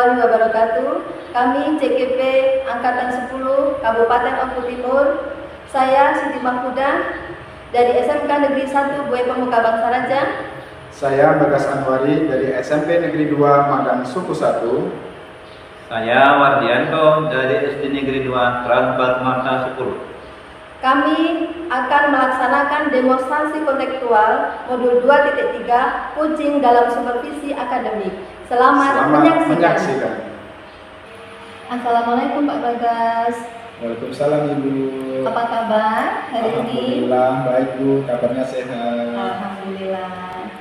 warahmatullahi wabarakatuh. Kami CGP Angkatan 10 Kabupaten Oku Timur. Saya Siti Mahfudah dari SMK Negeri 1 Buai Pemuka Bangsa Raja. Saya Bagas Anwari dari SMP Negeri 2 Madang Suku 1. Saya Wardianto dari SD Negeri 2 Transbat Mata 10. Kami akan melaksanakan demonstrasi kontekstual modul 2.3 Kucing dalam supervisi akademik. Selamat menyaksikan. Assalamualaikum Pak Bagas. Waalaikumsalam Ibu. Apa kabar hari ini? Alhamdulillah baik Bu, kabarnya sehat. Alhamdulillah.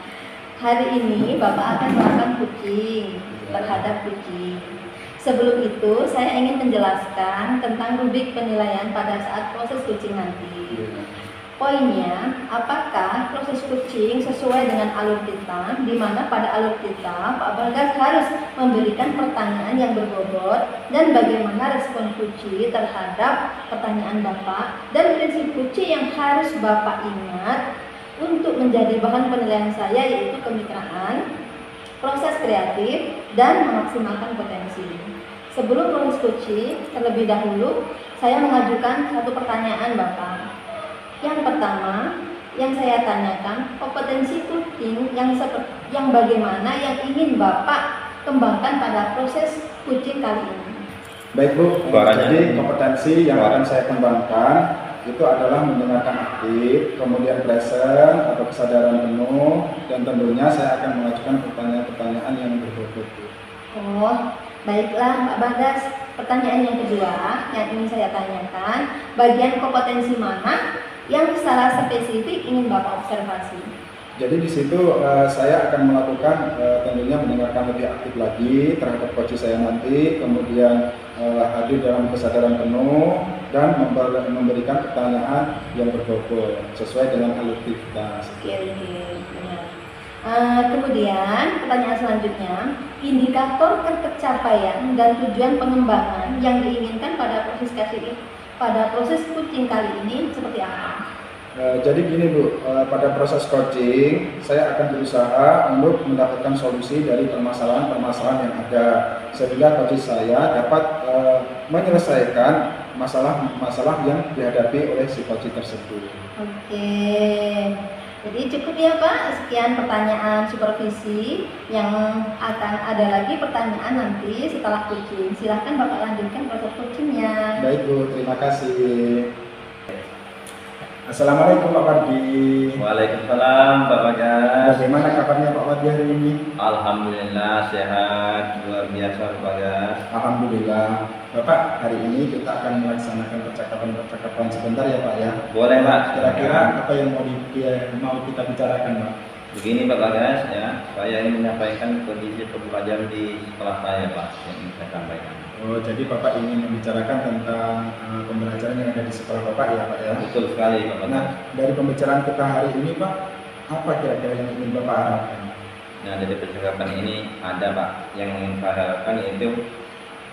Hari ini Bapak akan melakukan kucing terhadap kucing. Sebelum itu, saya ingin menjelaskan tentang rubrik penilaian pada saat proses kucing nanti. Poinnya, apakah proses kucing sesuai dengan alur kita, di mana pada alur kita, Pak Bagas harus memberikan pertanyaan yang berbobot dan bagaimana respon kucing terhadap pertanyaan Bapak, dan prinsip kucing yang harus Bapak ingat untuk menjadi bahan penilaian saya, yaitu kemitraan, proses kreatif, dan memaksimalkan potensi. Sebelum proses kucing, terlebih dahulu saya mengajukan satu pertanyaan Bapak. Yang pertama, yang saya tanyakan, kompetensi kucing yang bagaimana yang ingin Bapak kembangkan pada proses kucing kali ini. Baik Bu, jadi kompetensi yang akan saya kembangkan itu adalah mendengarkan aktif, kemudian present atau kesadaran penuh, dan tentunya saya akan mengajukan pertanyaan-pertanyaan yang berbobot. Oh, baiklah Pak Bagas. Pertanyaan yang kedua yang ingin saya tanyakan, bagian kompetensi mana yang secara spesifik ingin Bapak observasi? Jadi di situ saya akan melakukan tentunya mendengarkan lebih aktif lagi terhadap coach saya nanti, kemudian hadir dalam kesadaran penuh dan memberikan pertanyaan yang berbobot sesuai dengan alur kita. Oke, benar. Kemudian pertanyaan selanjutnya, indikator tercapaian dan tujuan pengembangan yang diinginkan pada proses kucing kali ini seperti apa? Jadi gini Bu, pada proses coaching saya akan berusaha untuk mendapatkan solusi dari permasalahan-permasalahan yang ada, sehingga coach saya dapat menyelesaikan masalah-masalah yang dihadapi oleh si coach tersebut. Oke, jadi cukup ya Pak, sekian pertanyaan supervisi. Yang akan ada lagi pertanyaan nanti setelah kucing. Silahkan Bapak lanjutkan proses kucingnya. Baik Bu, terima kasih. Assalamualaikum Pak Wardi. Waalaikumsalam Pak Bagas. Bagaimana kabarnya Pak Wardi hari ini? Alhamdulillah sehat, luar biasa Pak Bagas. Alhamdulillah. Bapak, hari ini kita akan melaksanakan percakapan sebentar ya Pak ya. Boleh Pak. Kira-kira apa yang mau kita bicarakan Pak? Begini Pak Bagas ya, saya ingin menyampaikan kondisi pembelajaran di sekolah saya Pak, yang ingin saya sampaikan. Oh, jadi Bapak ingin membicarakan tentang pembelajaran yang ada di sekolah Bapak ya Pak ya? Betul sekali Pak Bagas. Nah, dari pembicaraan kita hari ini Pak, apa kira-kira yang ingin Bapak harapkan? Nah, dari percakapan ini ada Pak, yang ingin saya harapkan yaitu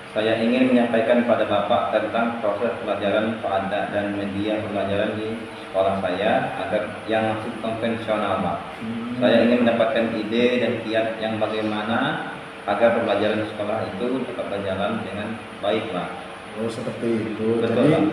saya ingin menyampaikan pada Bapak tentang proses pelajaran pada dan media pembelajaran di sekolah saya agar yang masih konvensional Pak. Saya ingin mendapatkan ide dan kiat yang bagaimana agar pembelajaran di sekolah itu tetap berjalan dengan baik Pak. Oh, seperti itu. Betul, jadi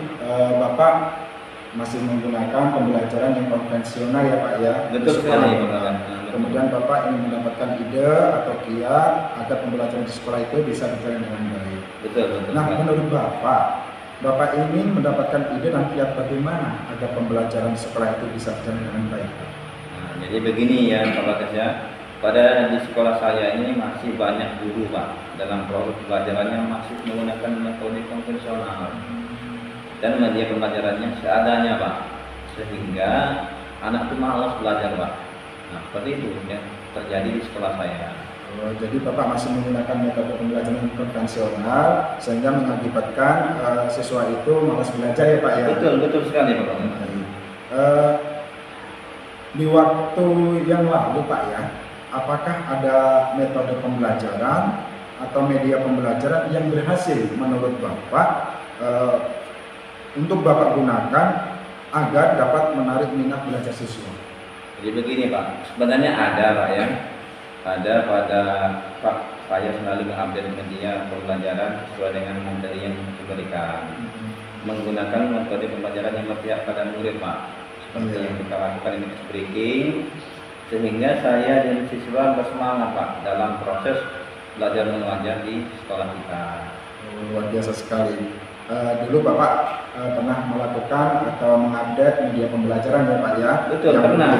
Bapak masih menggunakan pembelajaran yang konvensional ya Pak ya? Betul sekali Pak. Kemudian Bapak ingin mendapatkan ide atau kiat agar pembelajaran di sekolah itu bisa berjalan dengan baik. Betul. Nah, menurut Bapak ingin mendapatkan ide dan kiat bagaimana agar pembelajaran di sekolah itu bisa berjalan dengan baik? Nah, jadi begini ya Pak Bagas ya. Pada di sekolah saya ini masih banyak guru Pak, dalam proses pembelajarannya masih menggunakan metode konvensional dan media pembelajarannya seadanya Pak, sehingga anak itu malas belajar Pak. Nah, seperti itu yang terjadi di sekolah saya. Oh, jadi Bapak masih menggunakan metode pembelajaran konvensional sehingga mengakibatkan siswa itu malas belajar ya Pak ya? Betul sekali Pak. Di waktu yang lalu Pak ya, apakah ada metode pembelajaran atau media pembelajaran yang berhasil menurut Bapak untuk Bapak gunakan agar dapat menarik minat belajar siswa? Jadi begini Pak, sebenarnya ada Pak ya, ada pada saya selalu mengupdate media pembelajaran sesuai dengan materi yang diberikan, menggunakan metode pembelajaran yang berpihak pada murid, Pak. Seperti yang kita lakukan ini breaking, sehingga saya dan siswa bersemangat, Pak, dalam proses belajar mengajar di sekolah kita. Luar biasa sekali. Dulu Bapak pernah melakukan atau mengupdate media pembelajaran ya Pak ya? Betul, yang pernah.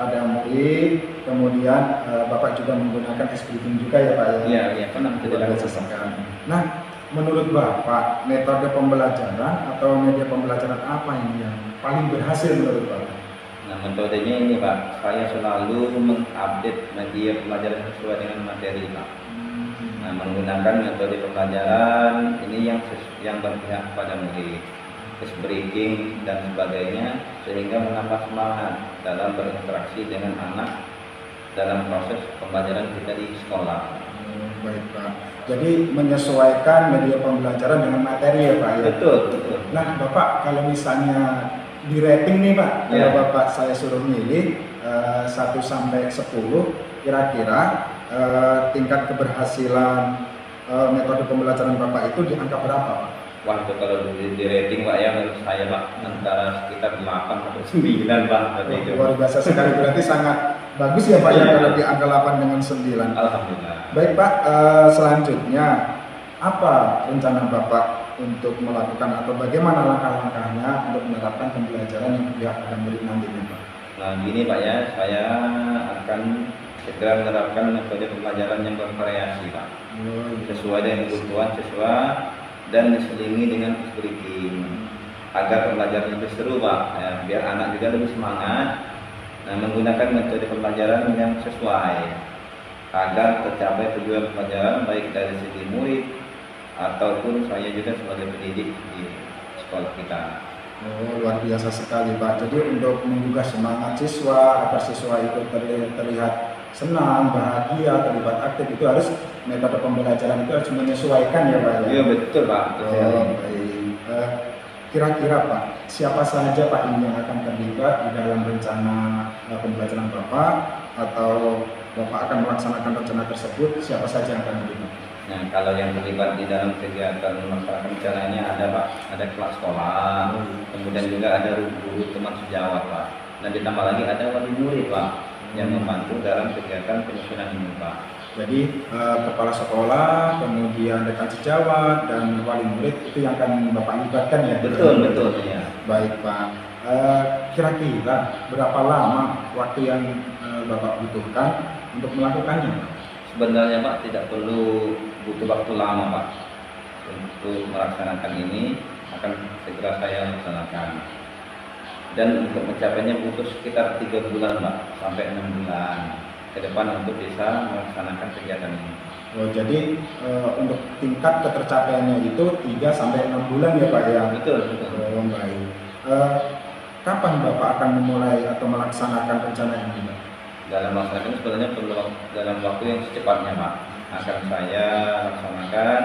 Ada murid, kemudian Bapak juga menggunakan briefing juga ya Pak ya? Iya, iya, pernah itu Luar biasa dilakukan. sekali. Nah, menurut Bapak metode pembelajaran atau media pembelajaran apa ini yang paling berhasil menurut Bapak? Nah, metodenya ini, Pak, saya selalu mengupdate media pembelajaran sesuai dengan materi, Pak. Nah, menggunakan metode pembelajaran ini yang berpihak pada murid, breaking dan sebagainya, sehingga menambah semangat dalam berinteraksi dengan anak dalam proses pembelajaran kita di sekolah. Baik Pak. Jadi menyesuaikan media pembelajaran dengan materi ya Pak ya? Betul, betul. Nah Bapak kalau misalnya di rating nih Pak, kalau Ya. Bapak saya suruh milih 1 sampai 10, kira-kira tingkat keberhasilan metode pembelajaran Bapak itu di angka berapa Pak? Wah, itu kalau di rating, Pak, ya menurut saya, Pak, antara sekitar 8 atau 9, Pak, seperti itu. Luar biasa sekali, berarti sangat bagus ya Pak ya Iya. kalau di angka 8 dengan 9. Alhamdulillah. Baik Pak, selanjutnya apa rencana Bapak untuk melakukan atau bagaimana langkah-langkahnya untuk menerapkan pembelajaran yang berpihak pada murid nantinya Pak? Nah, gini, Pak, ya, saya akan segera menerapkan metode pembelajaran yang bervariasi, Pak, sesuai dengan kebutuhan siswa dan diselingi dengan breaking agar pembelajaran lebih seru, Pak, ya, biar anak juga lebih semangat. Nah, menggunakan metode pembelajaran yang sesuai agar tercapai tujuan pembelajaran baik dari segi murid ataupun saya juga sebagai pendidik di sekolah kita. Oh, luar biasa sekali Pak. Jadi untuk menggugah semangat siswa agar siswa itu terlihat senang, bahagia, terlibat aktif, itu harus metode pembelajaran itu harus menyesuaikan ya Pak ya? Iya, betul, Pak. Oh, baik. Kira-kira Pak, siapa saja Pak ini yang akan terlibat di dalam rencana pembelajaran Bapak, atau Bapak akan melaksanakan rencana tersebut, siapa saja yang akan terlibat? Nah, kalau yang terlibat di dalam kegiatan masyarakat rencananya ada, Pak, ada kelas sekolah, kemudian juga ada guru teman sejawat, Pak, dan ditambah lagi ada wali murid, Pak, yang membantu dalam kegiatan penyusunan ini, Pak. Jadi kepala sekolah, kemudian rekan sejawat, dan wali murid itu yang akan Bapak libatkan ya? Betul, betul, ya. Baik Pak. Kira-kira berapa lama waktu yang Bapak butuhkan untuk melakukannya? Sebenarnya, Pak, tidak perlu butuh waktu lama, Pak, untuk melaksanakan ini. Akan segera saya laksanakan. Dan untuk mencapainya butuh sekitar 3 bulan, Pak, sampai 6 bulan ke depan untuk bisa melaksanakan kegiatan ini. Oh, jadi untuk tingkat ketercapaiannya itu 3 sampai 6 bulan ya Pak ya? Betul, betul. Oh, baik. Kapan Bapak akan memulai atau melaksanakan rencana ini Pak? Dalam melaksanakan sebenarnya perlu dalam waktu yang secepatnya, Pak. Akan saya laksanakan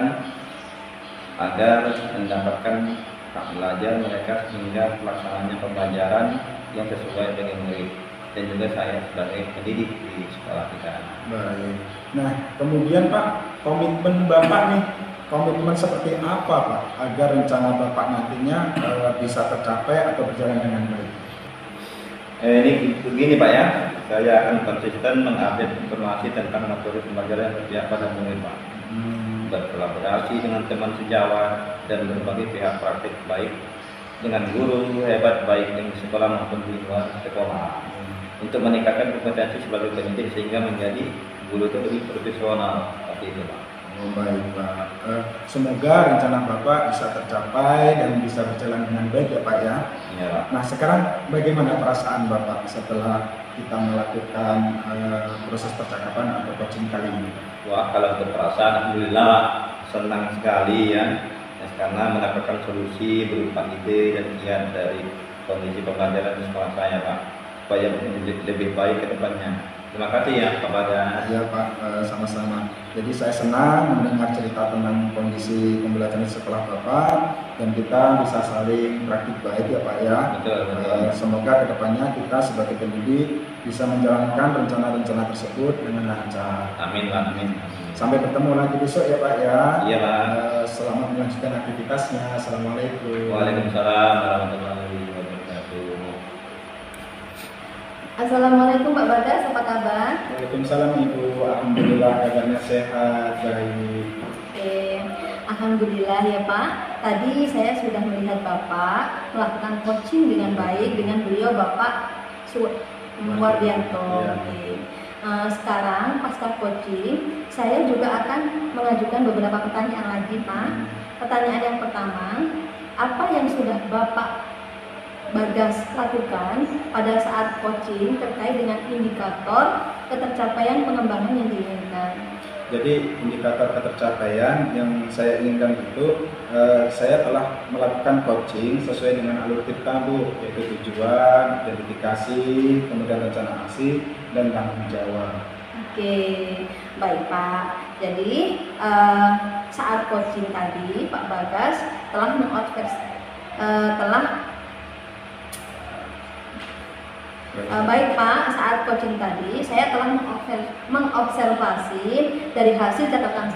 agar mendapatkan hak belajar mereka sehingga pelaksanaannya pembelajaran yang sesuai dengan murid dan juga saya sebagai pendidik di sekolah kita. Baik. Nah, kemudian Pak, komitmen Bapak nih, komitmen seperti apa Pak agar rencana Bapak nantinya bisa tercapai atau berjalan dengan baik? Ini begini, Pak, ya, saya akan konsisten mengupdate informasi tentang metode pembelajaran yang berpihak pada murid, Pak, berkolaborasi dengan teman sejawat dan berbagai pihak praktik baik dengan guru hebat baik di sekolah maupun di luar sekolah untuk meningkatkan kompetensi sebagai pendidik sehingga menjadi guru itu lebih profesional seperti itu, Pak. Oh, baik Pak. Semoga rencana Bapak bisa tercapai dan bisa berjalan dengan baik ya Pak ya. Iya, Pak. Nah, sekarang bagaimana perasaan Bapak setelah kita melakukan proses percakapan atau coaching kali ini? Wah, kalau untuk perasaan, alhamdulillah, Pak, senang sekali ya, karena mendapatkan solusi berupa ide dan kiat dari kondisi pembelajaran di sekolah saya, Pak, supaya lebih baik ke depannya. Terima kasih ya, Pak Bagas. Ya Pak, sama-sama. Jadi saya senang mendengar cerita tentang kondisi pembelajaran di sekolah Bapak, dan kita bisa saling praktik baik ya Pak ya. Betul, betul. Semoga kedepannya kita sebagai pendidik bisa menjalankan rencana-rencana tersebut dengan lancar. Amin, Pak. Amin. Sampai bertemu lagi besok ya Pak ya. Iya Pak. Selamat melanjutkan aktivitasnya. Assalamualaikum. Waalaikumsalam warahmatullahi wabarakatuh. Assalamualaikum Pak Bagas, apa kabar? Waalaikumsalam Ibu. Alhamdulillah kabarnya sehat, baik. Oke, alhamdulillah ya Pak. Tadi saya sudah melihat Bapak melakukan coaching dengan baik dengan beliau Bapak Wardianto. Iya. Oke. Sekarang pasca coaching, saya juga akan mengajukan beberapa pertanyaan lagi Pak. Pertanyaan yang pertama, apa yang sudah Bapak Bagas lakukan pada saat coaching terkait dengan indikator ketercapaian pengembangan yang diinginkan? Jadi indikator ketercapaian yang saya inginkan itu saya telah melakukan coaching sesuai dengan alur tirta Bu, yaitu tujuan, identifikasi, kemudian rencana aksi, dan tanggung jawab. Oke, baik Pak. Jadi saat coaching tadi Pak Bagas telah baik Pak, saat coaching tadi saya telah mengobservasi dari hasil catatan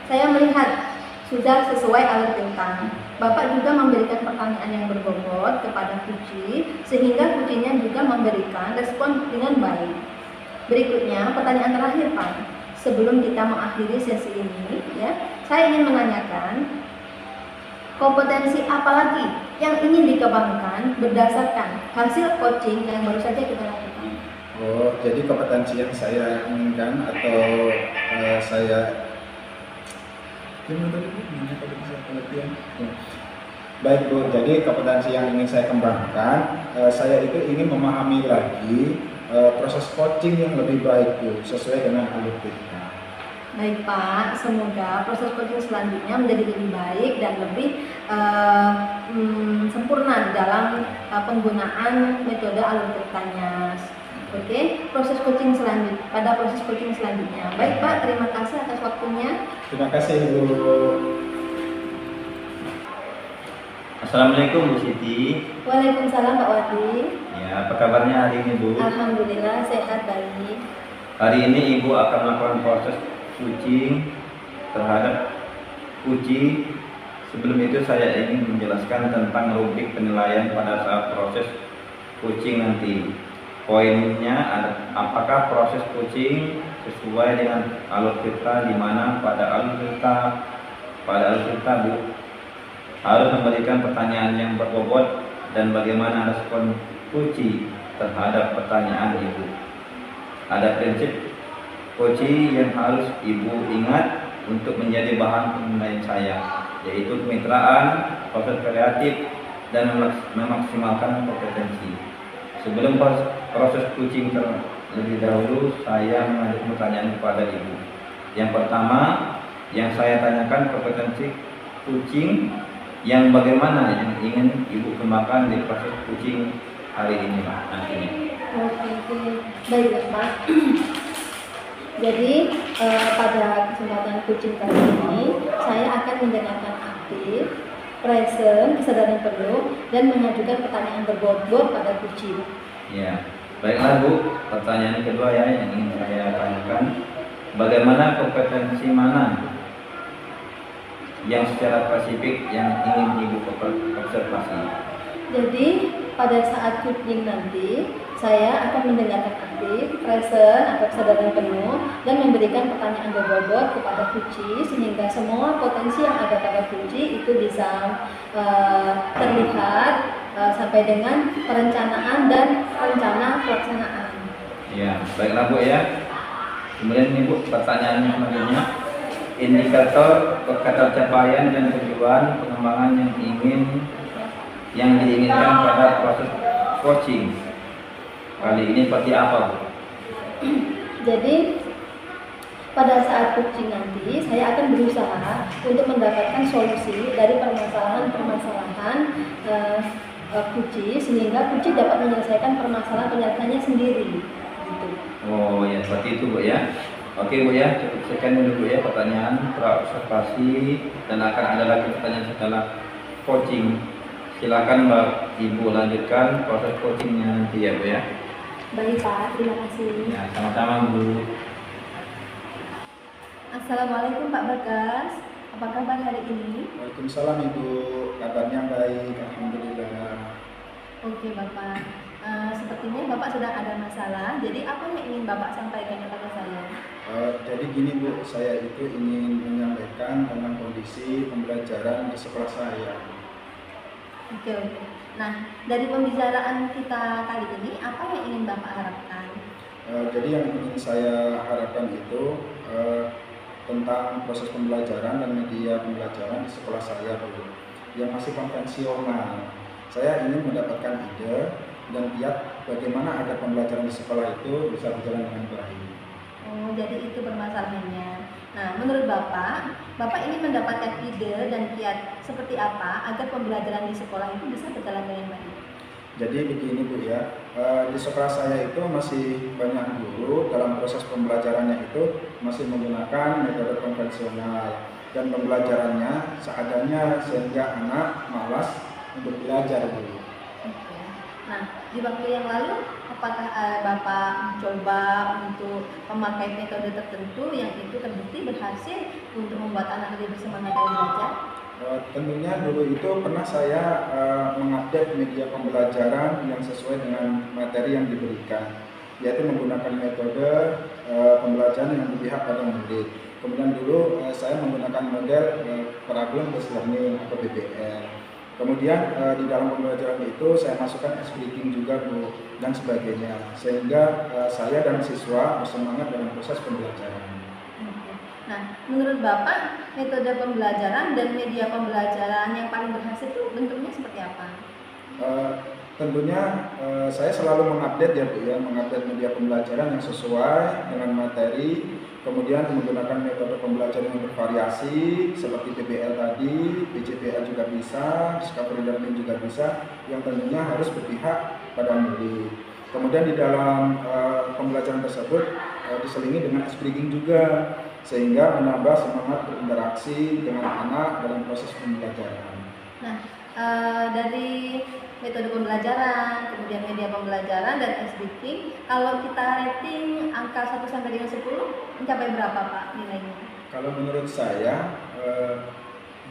saya melihat sudah sesuai alur tentang. Bapak juga memberikan pertanyaan yang berbobot kepada Kuci, sehingga Kucinya juga memberikan respon dengan baik. Berikutnya pertanyaan terakhir Pak, sebelum kita mengakhiri sesi ini, ya, saya ingin menanyakan kompetensi apa lagi yang ingin dikembangkan berdasarkan hasil coaching yang baru saja kita lakukan? Oh, jadi kompetensi yang saya inginkan atau saya baik Bu, jadi kompetensi yang ingin saya kembangkan, saya itu ingin memahami lagi proses coaching yang lebih baik Bu, sesuai dengan alur kita. Baik Pak, semoga proses coaching selanjutnya menjadi lebih baik dan lebih sempurna di dalam penggunaan metode alur tirtanya. Oke, proses coaching selanjutnya. Baik Pak, terima kasih atas waktunya. Terima kasih Bu. Assalamualaikum Bu Siti. Waalaikumsalam Pak Wadi. Ya, apa kabarnya hari ini Bu? Alhamdulillah sehat baik. Hari ini Ibu akan melakukan proses coaching terhadap Kuci. Sebelum itu saya ingin menjelaskan tentang rubrik penilaian pada saat proses coaching nanti. Poinnya apakah proses coaching sesuai dengan alur tirta, di mana pada alur tirta Bu harus memberikan pertanyaan yang berbobot dan bagaimana respon Kuci terhadap pertanyaan Ibu. Ada prinsip Kuci yang harus Ibu ingat untuk menjadi bahan penilaian saya, yaitu kemitraan, proses kreatif, dan memaksimalkan kompetensi. Sebelum proses coaching terlebih dahulu, saya mengajukan pertanyaan kepada Ibu. Yang pertama, yang saya tanyakan kompetensi coaching yang bagaimana yang ingin Ibu kembangkan di proses coaching hari ini Pak, nantinya. Oke. Baik Pak. Jadi pada kesempatan coaching kali ini saya akan mendengarkan aktif, present, kesadaran penuh, dan mengajukan pertanyaan berbobot pada coaching. Ya, baiklah Bu. Pertanyaan kedua ya yang ingin saya tanyakan, bagaimana kompetensi mana yang secara spesifik yang ingin Ibu observasi? Jadi pada saat coaching nanti saya akan mendengarkan aktif, present atau kesadaran penuh, dan memberikan pertanyaan berbobot kepada Kuci sehingga semua potensi yang ada pada Kuci itu bisa terlihat sampai dengan perencanaan dan rencana pelaksanaan. Ya, baiklah Bu ya. Kemudian ini Bu, pertanyaannya selanjutnya, indikator ketercapaian dan tujuan pengembangan yang diinginkan pada proses coaching kali ini seperti apa Bu? Jadi pada saat coaching nanti saya akan berusaha untuk mendapatkan solusi dari permasalahan Kuci sehingga Kuci dapat menyelesaikan permasalahan penyelesaiannya sendiri. Gitu. Oh ya, seperti itu Bu ya. Oke Bu ya, cukup sekian dulu Bu ya pertanyaan observasi, dan akan ada lagi pertanyaan setelah coaching. Silakan Mbak Ibu lanjutkan proses coachingnya nanti ya Bu ya. Baik Pak, terima kasih. Ya, sama-sama Bu. Assalamualaikum Pak Bagas, apa kabar hari ini? Waalaikumsalam Ibu, kabarnya baik, alhamdulillah. Oke Bapak, sepertinya Bapak sedang ada masalah, jadi apa yang ingin Bapak sampaikan kepada saya? Jadi gini Bu, saya itu ingin menyampaikan tentang kondisi pembelajaran di sekolah saya. Oke. Nah, dari pembicaraan kita kali ini, apa yang ingin Bapak harapkan? Jadi yang ingin saya harapkan itu tentang proses pembelajaran dan media pembelajaran di sekolah saya Bu, yang masih konvensional. Saya ingin mendapatkan ide dan kiat bagaimana agar pembelajaran di sekolah itu bisa berjalan dengan baik. Oh, jadi itu permasalahannya. Nah, menurut Bapak, Bapak ingin mendapatkan ide dan kiat seperti apa agar pembelajaran di sekolah itu bisa berjalan dengan baik? Jadi begini Bu ya, di sekolah saya itu masih banyak guru dalam proses pembelajarannya itu masih menggunakan metode konvensional dan pembelajarannya seadanya sehingga anak malas untuk belajar Bu. Oke. Nah, di waktu yang lalu, apakah Bapak mencoba untuk memakai metode tertentu yang itu terbukti berhasil untuk membuat anak lebih bersemangat dalam belajar? Tentunya dulu itu pernah saya mengupdate media pembelajaran yang sesuai dengan materi yang diberikan, yaitu menggunakan metode pembelajaran yang berpihak pada murid. Kemudian dulu saya menggunakan model problem based learning atau PBL. Kemudian di dalam pembelajaran itu saya masukkan speaking juga Bu dan sebagainya, sehingga saya dan siswa bersemangat dalam proses pembelajaran. Nah, menurut Bapak, metode pembelajaran dan media pembelajaran yang paling berhasil itu bentuknya seperti apa? Tentunya saya selalu mengupdate ya Bu ya, mengupdate media pembelajaran yang sesuai dengan materi, kemudian menggunakan metode pembelajaran yang bervariasi seperti PBL tadi, PJPL juga bisa, discovery learning juga bisa, yang tentunya harus berpihak pada murid. Kemudian di dalam pembelajaran tersebut diselingi dengan speaking juga, sehingga menambah semangat berinteraksi dengan anak dalam proses pembelajaran. Nah, dari metode pembelajaran, kemudian media pembelajaran dan speaking, kalau kita rating angka 1 sampai dengan 10, mencapai berapa Pak nilainya? Kalau menurut saya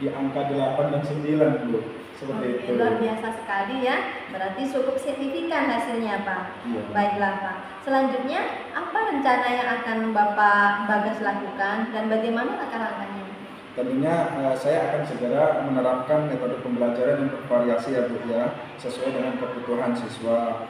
di angka 8 dan 9 Bu, seperti itu. Luar biasa sekali ya, berarti cukup signifikan hasilnya Pak. Iya. Baiklah Pak, selanjutnya apa rencana yang akan Bapak Bagas lakukan dan bagaimana langkah-langkahnya? Tentunya saya akan segera menerapkan metode pembelajaran yang bervariasi ya Bu ya, sesuai dengan kebutuhan siswa.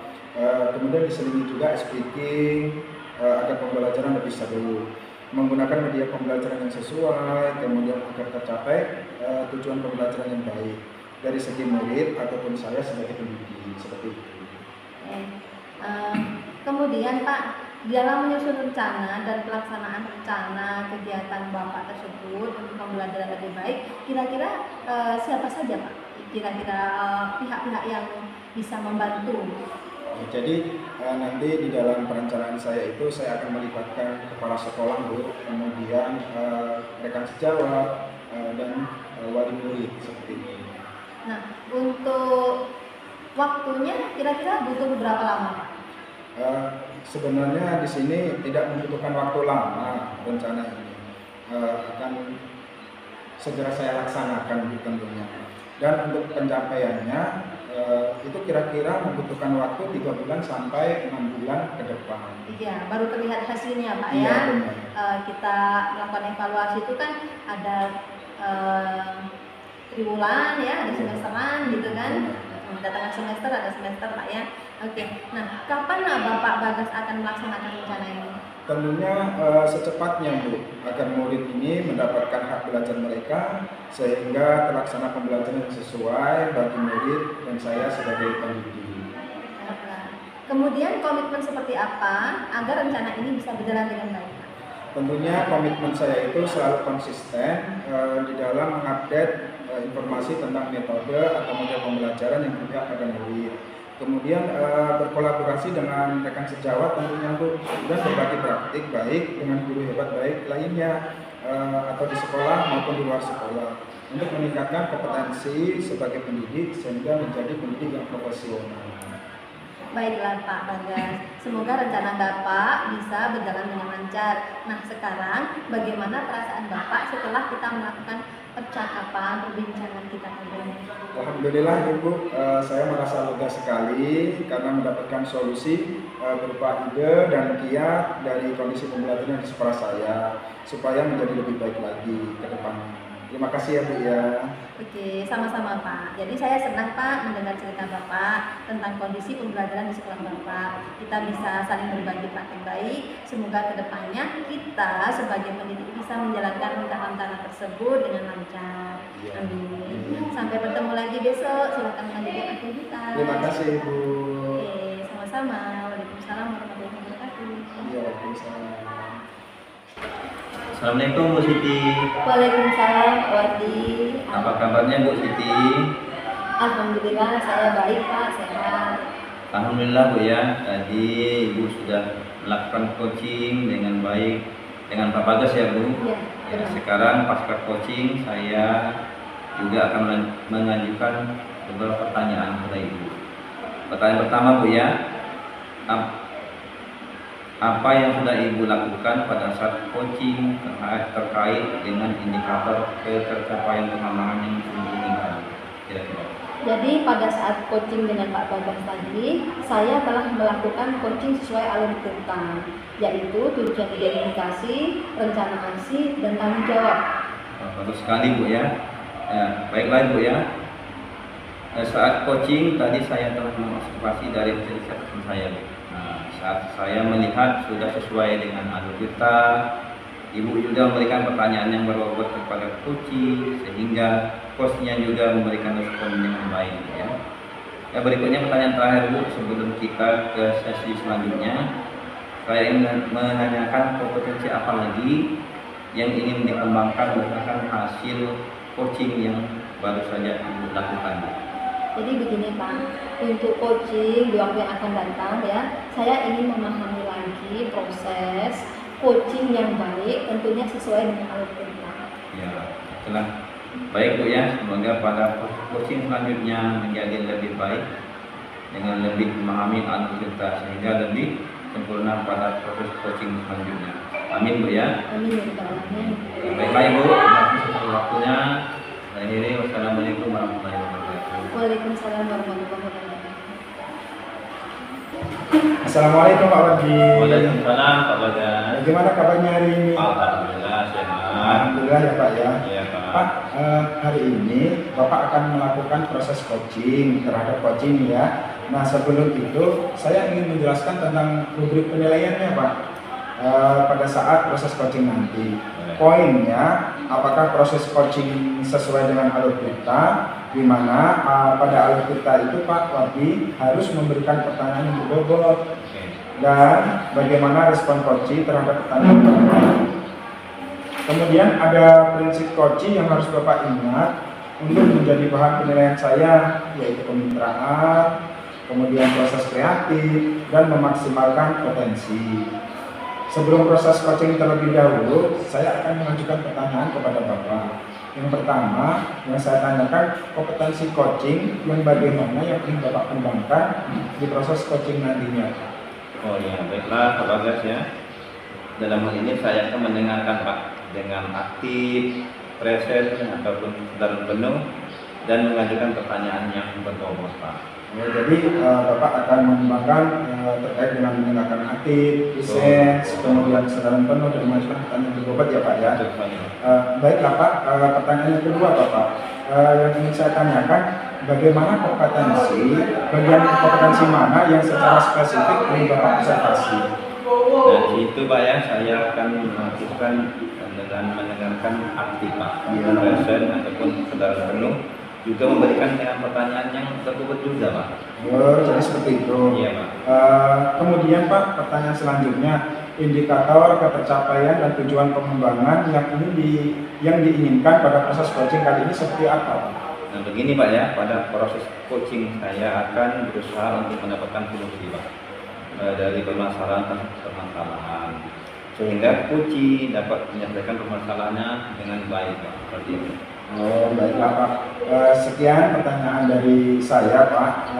Kemudian diselingi juga speaking agar pembelajaran lebih seru. Menggunakan media pembelajaran yang sesuai, kemudian agar tercapai tujuan pembelajaran yang baik dari segi murid ataupun saya sebagai pendidik, seperti itu. Kemudian Pak, dalam menyusun rencana dan pelaksanaan rencana kegiatan Bapak tersebut untuk pembelajaran lebih baik, kira-kira siapa saja Pak? Kira-kira pihak-pihak yang bisa membantu? Jadi nanti di dalam perencanaan saya itu saya akan melibatkan kepala sekolah Bu, kemudian rekan sejawat dan wali murid seperti ini. Nah, untuk waktunya kira-kira butuh berapa lama Pak? Sebenarnya di sini tidak membutuhkan waktu lama rencana ini, akan segera saya laksanakan tentunya. Dan untuk pencapaiannya itu kira-kira membutuhkan waktu 3 bulan sampai 6 bulan ke depan. Iya, baru terlihat hasilnya Pak Iya, ya. benar. Kita melakukan evaluasi itu kan ada triwulan ya, ada semesteran gitu kan. Ada tengah semester, ada semester Pak ya. Oke. Nah, kapan Bapak Bagas akan melaksanakan rencana ini? Tentunya secepatnya Bu, agar murid ini mendapatkan hak belajar mereka sehingga terlaksana pembelajaran yang sesuai bagi murid dan saya sebagai pendidik. Kemudian komitmen seperti apa agar rencana ini bisa berjalan dengan baik? Tentunya komitmen saya itu selalu konsisten di dalam mengupdate informasi tentang metode atau model pembelajaran yang berpihak pada murid. Kemudian berkolaborasi dengan rekan sejawat tentunya Bu, dan berbagi praktik baik dengan guru hebat baik lainnya atau di sekolah maupun di luar sekolah untuk meningkatkan kompetensi sebagai pendidik sehingga menjadi pendidik yang profesional. Baiklah Pak Bagas, semoga rencana Bapak bisa berjalan dengan lancar. Nah sekarang bagaimana perasaan Bapak setelah kita melakukan percakapan, perbincangan kita tadi? Alhamdulillah Ibu, saya merasa lega sekali karena mendapatkan solusi berupa ide dan kiat dari kondisi pembelajaran di sekolah saya supaya menjadi lebih baik lagi ke depan. Terima kasih ya Bu ya. Oke, sama-sama Pak. Jadi saya senang Pak mendengar cerita Bapak tentang kondisi pembelajaran di sekolah Bapak. Kita bisa saling berbagi praktek baik. Semoga kedepannya kita sebagai pendidik bisa menjalankan rencana-rencana tersebut dengan lancar. Iya. Amin. Sampai bertemu lagi besok. Silakan melanjutkan aktivitas. Terima kasih Ibu. Oke, sama-sama. Waalaikumsalam warahmatullahi wabarakatuh. Iya, Waalaikumsalam. Assalamualaikum Bu Siti. Waalaikumsalam Wadi. Apa kabarnya Bu Siti? Alhamdulillah saya baik Pak, sehat. Alhamdulillah Bu ya. Tadi Ibu sudah melakukan coaching dengan baik dengan Pak Bagas ya Bu. Iya. Ya, sekarang pasca coaching saya juga akan mengajukan beberapa pertanyaan kepada Ibu. Pertanyaan pertama Bu ya. Apa yang sudah Ibu lakukan pada saat coaching terkait dengan indikator ketercapaian pemahaman yang diinginkan? Kira-kira. Jadi pada saat coaching dengan Pak Bagas tadi, saya telah melakukan coaching sesuai alur cerita, yaitu tujuan identifikasi, rencana aksi, dan tanggung jawab. Bagus sekali Bu ya. Ya, baiklah Bu ya. Saat coaching tadi saya telah mengobservasi dari cerita saya Bu. Saat saya melihat sudah sesuai dengan alur kita, Ibu juga memberikan pertanyaan yang berbobot kepada coaching sehingga coachnya juga memberikan respon dengan baik ya. Berikutnya pertanyaan terakhir Bu sebelum kita ke sesi selanjutnya. Saya ingin menanyakan kompetensi apa lagi yang ingin dikembangkan berdasarkan hasil coaching yang baru saja Ibu lakukan. Jadi begini Pak, untuk coaching di waktu yang akan datang ya, saya ingin memahami lagi proses coaching yang baik, tentunya sesuai dengan alur cerita. Ya, setelah baik Bu ya, semoga pada coaching selanjutnya menjadi lebih baik dengan lebih memahami alur cerita sehingga lebih sempurna pada proses coaching selanjutnya. Amin Bu ya. Amin ya rabbal alamin. Baiklah Ibu, terima kasih atas waktunya. Saya akhiri, wassalamualaikum warahmatullahi wabarakatuh. Waalaikumsalam warahmatullahi wabarakatuh. Assalamualaikum Pak Wadi. Waalaikumsalam Pak Bagas. Bagaimana kabarnya hari ini? Alhamdulillah sehat. Alhamdulillah ya Pak ya. Iya Pak. Pak, hari ini Bapak akan melakukan proses coaching terhadap coaching ya. Nah sebelum itu saya ingin menjelaskan tentang rubrik penilaiannya Pak. Pada saat proses coaching nanti, poinnya apakah proses coaching sesuai dengan alur kita, di mana pada alur kita itu Pak Wadi harus memberikan pertanyaan yang berbobot dan bagaimana respon coaching terhadap pertanyaan. Kemudian ada prinsip coaching yang harus Bapak ingat untuk menjadi bahan penilaian saya, yaitu kemitraan, kemudian proses kreatif, dan memaksimalkan potensi. Sebelum proses coaching terlebih dahulu, saya akan mengajukan pertanyaan kepada Bapak. Yang pertama, yang saya tanyakan kompetensi coaching yang bagaimana yang ingin Bapak kembangkan di proses coaching nantinya. Oh ya, baiklah Pak Bagas ya. Dalam hal ini saya akan mendengarkan Pak dengan aktif, present ataupun dalam penuh dan mengajukan pertanyaan yang berbobot Pak. Ya, jadi Bapak akan mengembangkan terkait dengan mendengarkan aktif, present, kemudian kesadaran penuh dan mengajukan pertanyaan berbobot ya Pak ya. Baiklah Pak, pertanyaan yang kedua Bapak, yang ingin saya tanyakan, bagaimana bagian kompetensi mana yang secara spesifik ingin Bapak observasi? Dari situ Pak ya, saya akan melakukan dengan mendengarkan aktif Pak, present ataupun kesadaran penuh, juga memberikan dengan pertanyaan yang berbobot juga Pak. Jadi seperti itu. Iya Pak. Kemudian Pak, pertanyaan selanjutnya, indikator ketercapaian dan tujuan pengembangan yang diinginkan pada proses coaching kali ini seperti apa Pak? Nah begini Pak ya, pada proses coaching saya akan berusaha untuk mendapatkan solusi Pak dari permasalahan sehingga coaching dapat menyelesaikan permasalahannya dengan baik Pak. Seperti itu. Oh, baiklah Pak. Sekian pertanyaan dari saya Pak.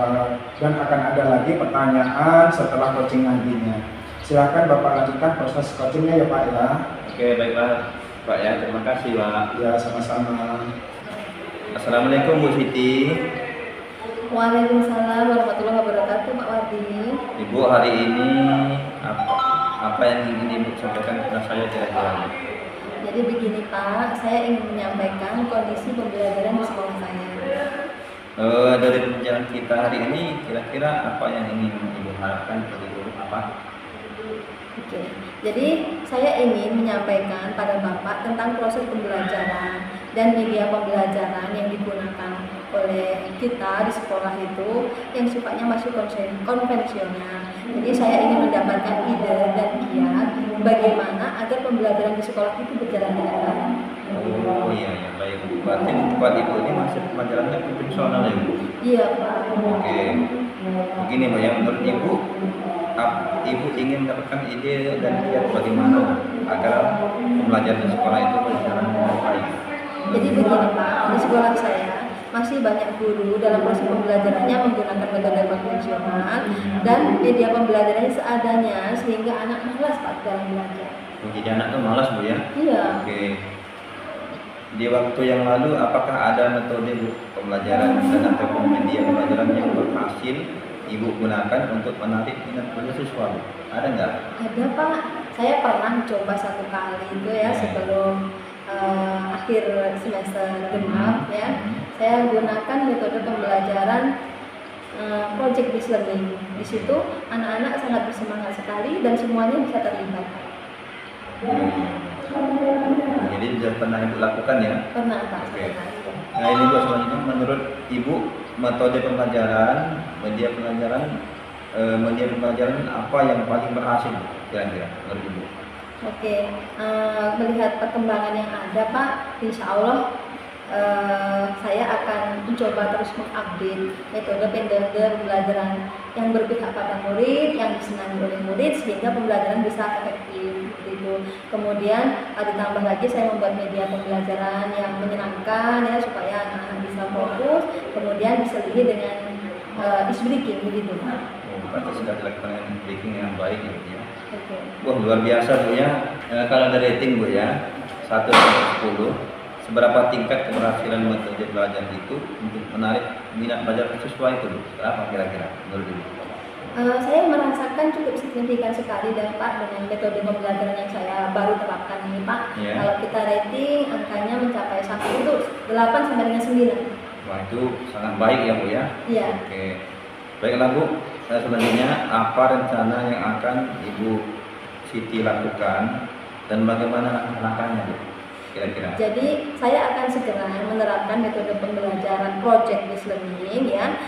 Dan akan ada lagi pertanyaan setelah coaching nantinya. Silakan Bapak lanjutkan proses coachingnya ya Pak ya. Oke, baiklah Pak ya, terima kasih Pak. Ya, sama-sama. Assalamualaikum Bu Siti. Waalaikumsalam warahmatullahi wabarakatuh, Pak Wadi. Ibu, hari ini apa yang ingin Ibu sampaikan kepada saya kira-kira? Jadi begini Pak, saya ingin menyampaikan kondisi pembelajaran di sekolah saya. Dari pembelajaran kita hari ini, kira-kira apa yang ingin Ibu harapkan dari guru apa? Oke, jadi saya ingin menyampaikan pada Bapak tentang proses pembelajaran dan media pembelajaran yang digunakan oleh kita di sekolah itu yang sifatnya masih konvensional. Jadi saya ingin mendapatkan ide dan kiat bagaimana agar pembelajaran di sekolah itu berjalan dengan baik. Oh iya, ya, baik. Berarti buat Ibu ini masih pembelajarannya konvensional ya Bu? Iya Pak. Oke, begini Mbak ya, menurut Ibu, Ibu ingin mendapatkan ide dan kiat bagaimana agar pembelajaran di sekolah itu berjalan dengan baik? Jadi begini Pak, di sekolah saya masih banyak guru dalam proses pembelajarannya menggunakan metode konvensional dan media pembelajarannya seadanya sehingga anak malas Pak dalam belajar. Oh, jadi anak tuh malas Bu ya? Iya. Oke. Di waktu yang lalu, apakah ada metode Bu pembelajaran dan atau media pembelajaran yang berhasil Ibu gunakan untuk menarik minat siswa Bu? Ada nggak? Ada Pak, saya pernah coba satu kali itu ya sebelum akhir semester genap ya. Saya gunakan metode pembelajaran project based learning. Di situ anak-anak sangat bersemangat sekali dan semuanya bisa terlibat. Jadi sudah pernah Ibu lakukan ya? Pernah Pak. Oke. Pernah. Nah ini Bu, selanjutnya menurut Ibu metode pembelajaran, media pembelajaran apa yang paling berhasil kira-kira menurut Ibu? Oke, melihat perkembangan yang ada Pak, insya Allah saya akan mencoba terus mengupdate metode pembelajaran yang berpihak pada murid, yang disenangi oleh murid sehingga pembelajaran bisa efektif gitu. Kemudian ditambah lagi saya membuat media pembelajaran yang menyenangkan ya supaya anak-anak bisa fokus, kemudian diselingi dengan ice breaking begitu. Berarti sudah dilakukan dengan breaking yang baik ya Bu ya. Oke. Wah luar biasa Bu ya. Kalau ada rating Bu ya 1 sampai 10, seberapa tingkat keberhasilan metode belajar itu untuk menarik minat belajar siswa itu Bu? Berapa kira-kira menurut Ibu? Saya merasakan cukup signifikan sekali Pak dengan metode pembelajaran yang saya baru terapkan ini Pak. Yeah. Kalau kita rating angkanya mencapai 1 itu 8 sampai dengan 9. Wah itu sangat baik ya Bu ya. Iya. Oke. Baiklah Bu, selanjutnya apa rencana yang akan Ibu Siti lakukan dan bagaimana langkah-langkahnya Bu? Kira-kira. Jadi saya akan segera menerapkan metode pembelajaran project based learning ya.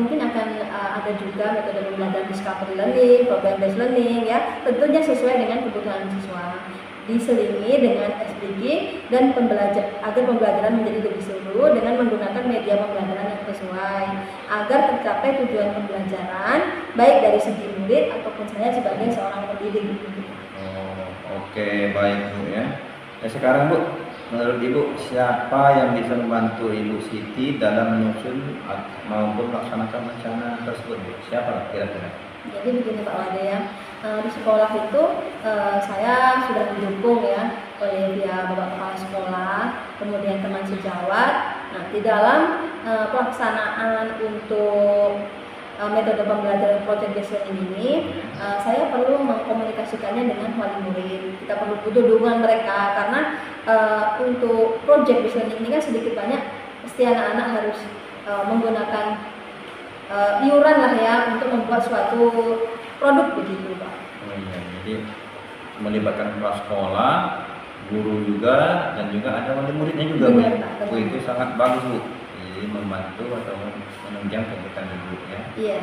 Mungkin akan ada juga metode pembelajaran discovery learning, problem based learning ya. Tentunya sesuai dengan kebutuhan siswa. Diselingi dengan SDG dan agar pembelajaran menjadi lebih seru dengan menggunakan media pembelajaran yang sesuai agar tercapai tujuan pembelajaran baik dari segi murid ataupun saya sebagai seorang pendidik. Oh, oke, baik Bu ya. Sekarang Bu, menurut Ibu siapa yang bisa membantu Ibu Siti dalam menyusun maupun melaksanakan rencana tersebut Bu? Siapa kira-kira? Jadi begini Pak Wade ya, di sekolah itu saya sudah didukung ya oleh dia Bapak Kepala Sekolah, kemudian teman sejawat. Nah di dalam pelaksanaan untuk metode pembelajaran project based learning ini, saya perlu mengkomunikasikannya dengan wali murid. Kita perlu butuh dukungan mereka karena untuk project based learning ini kan sedikit banyak pasti anak-anak harus menggunakan iuran lah ya untuk membuat suatu produk begitu Pak. Oh iya, jadi melibatkan kepala sekolah, guru juga, dan juga ada wali muridnya juga Bu. Benar, Pak. Itu sangat bagus Bu. Jadi membantu atau menunjang kegiatan Ibu ya. Iya.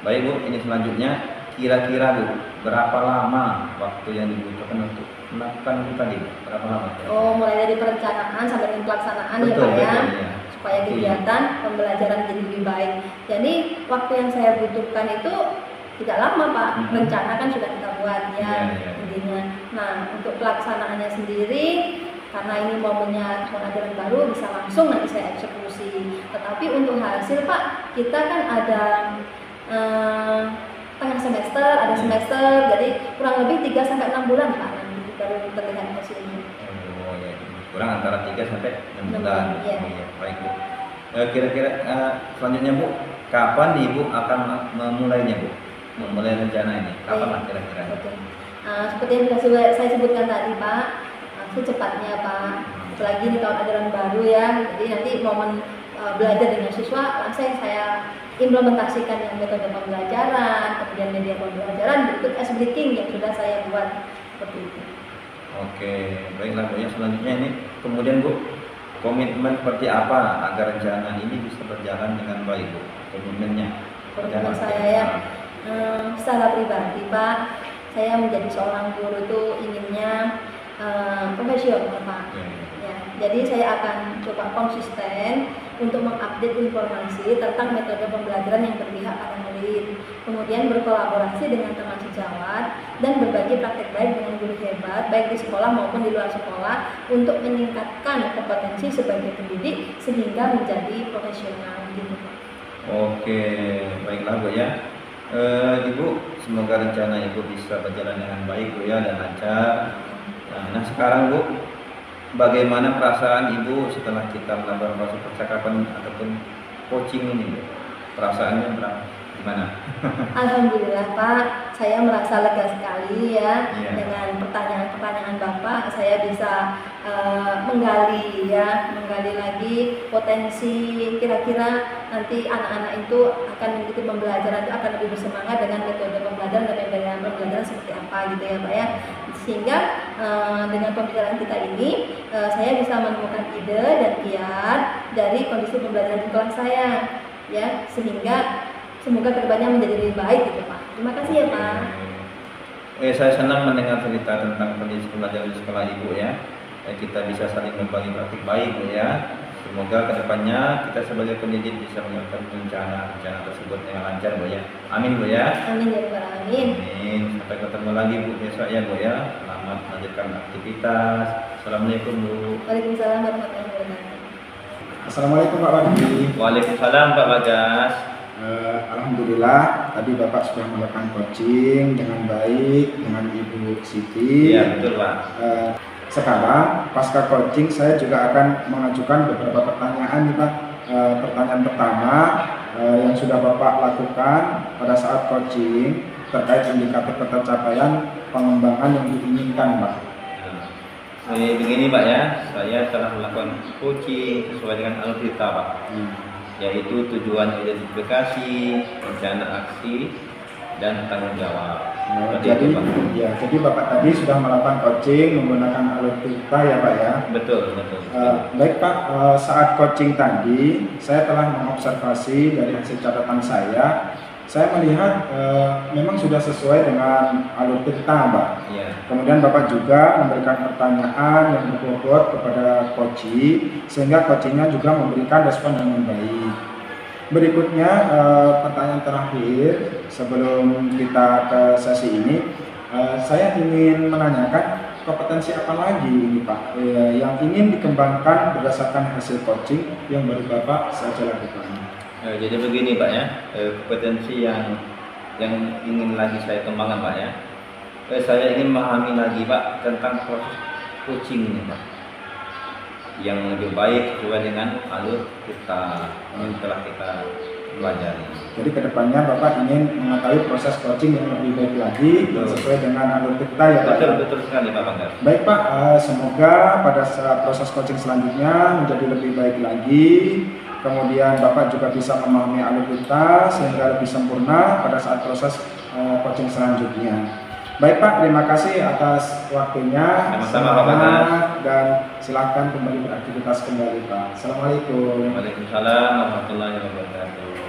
Baik Bu, ini selanjutnya kira-kira Bu, berapa lama waktu yang dibutuhkan untuk melakukan itu tadi? Berapa lama? Oh, mulai dari perencanaan sampai dengan pelaksanaan ya Betul, Pak ya. betul, ya. Supaya kegiatan pembelajaran jadi lebih baik. Jadi waktu yang saya butuhkan itu tidak lama Pak. Rencana kan sudah kita buat ya Iya. intinya. Nah untuk pelaksanaannya sendiri karena ini momennya tahun ajaran baru bisa langsung nanti saya eksekusi. Tetapi untuk hasil Pak, kita kan ada tengah semester, ada semester, jadi kurang lebih 3 sampai 6 bulan Pak nanti baru terlihat hasilnya. Oh ya, kurang antara 3 sampai 6 bulan. Iya. Oh, ya, baik Bu. Kira-kira selanjutnya Bu, kapan Ibu akan memulainya Bu? Memulai rencana ini, kapan lah kira-kira? Oke. Seperti yang sudah saya sebutkan tadi Pak, secepatnya Pak. Selagi ini tahun ajaran baru ya, jadi nanti momen belajar dengan siswa langsung saya implementasikan yang metode pembelajaran, kemudian media pembelajaran berikut S-Breaking yang sudah saya buat seperti itu. Oke, baiklah Bu ya. Selanjutnya ini, kemudian Bu, komitmen seperti apa agar rencana ini bisa berjalan dengan baik Bu? Komitmennya? Komitmen saya ya, secara pribadi Pak, saya menjadi seorang guru itu inginnya profesional Pak. Ya, jadi saya akan coba konsisten untuk mengupdate informasi tentang metode pembelajaran yang berpihak pada murid, kemudian berkolaborasi dengan teman sejawat dan berbagi praktek baik dengan guru hebat baik di sekolah maupun di luar sekolah untuk meningkatkan kompetensi sebagai pendidik sehingga menjadi profesional gitu Pak. Oke, baiklah Bu ya. Ibu, semoga rencana Ibu bisa berjalan dengan baik Bu ya dan lancar. Nah sekarang Bu, bagaimana perasaan Ibu setelah kita melakukan proses percakapan ataupun coaching ini Bu? Perasaannya gimana? Alhamdulillah Pak, saya merasa lega sekali ya dengan pertanyaan-pertanyaan Bapak. Saya bisa menggali lagi potensi kira-kira nanti anak-anak itu akan mengikuti pembelajaran itu akan lebih bersemangat dengan metode pembelajaran dan metode pembelajaran seperti apa gitu ya Pak ya. Sehingga dengan pembicaraan kita ini saya bisa menemukan ide dan kiat dari kondisi pembelajaran di kelas saya ya, sehingga semoga kedepannya menjadi lebih baik gitu Pak. Terima kasih ya Pak. Saya senang mendengar cerita tentang kondisi pembelajaran di sekolah Ibu ya. Kita bisa saling berbagi praktik baik Bu ya. Semoga kedepannya kita sebagai pendidik bisa melakukan rencana tersebut dengan lancar Bu ya. Amin Bu ya. Amin ya Rabbal Alamin. Amin. Sampai ketemu lagi Bu besok ya Bu ya. Selamat melanjutkan aktivitas. Assalamualaikum Bu. Waalaikumsalam warahmatullahi wabarakatuh. Assalamualaikum Pak Wadi. Waalaikumsalam Pak Bagas. Alhamdulillah tadi Bapak sudah melakukan coaching dengan baik dengan Ibu Siti. Iya betul Pak. Sekarang pasca coaching saya juga akan mengajukan beberapa pertanyaan nih Pak. Pertanyaan pertama yang sudah Bapak lakukan pada saat coaching terkait indikator pencapaian pengembangan yang diinginkan Pak. Begini Pak ya, saya telah melakukan coaching sesuai dengan alur kita Pak. Yaitu tujuan identifikasi, rencana aksi, dan tanggung jawab. Jadi Bapak tadi sudah melakukan coaching menggunakan alur kita ya Pak ya. Betul. Baik Pak, saat coaching tadi saya telah mengobservasi dari hasil catatan saya melihat memang sudah sesuai dengan alur kita Pak. Iya. Kemudian Bapak juga memberikan pertanyaan yang berbobot kepada coaching sehingga coachingnya juga memberikan respon dengan baik. Berikutnya pertanyaan terakhir sebelum kita ke sesi ini, saya ingin menanyakan kompetensi apa lagi ini Pak yang ingin dikembangkan berdasarkan hasil coaching yang baru Bapak saja lakukan. Jadi begini Pak ya, kompetensi yang ingin lagi saya kembangkan Pak ya. Saya ingin memahami lagi Pak tentang proses coaching ini Pak, yang lebih baik sesuai dengan alur kita yang telah kita pelajari. Jadi kedepannya Bapak ingin mengetahui proses coaching yang lebih baik lagi sesuai dengan alur kita ya Pak. Betul sekali Pak Banggar. Baik Pak, semoga pada saat proses coaching selanjutnya menjadi lebih baik lagi. Kemudian Bapak juga bisa memahami alur kita sehingga lebih sempurna pada saat proses coaching selanjutnya. Baik Pak, terima kasih atas waktunya. Sama-sama Pak Bagas. Dan silakan kembali beraktivitas kembali Pak. Assalamualaikum. Waalaikumsalam warahmatullahi wabarakatuh.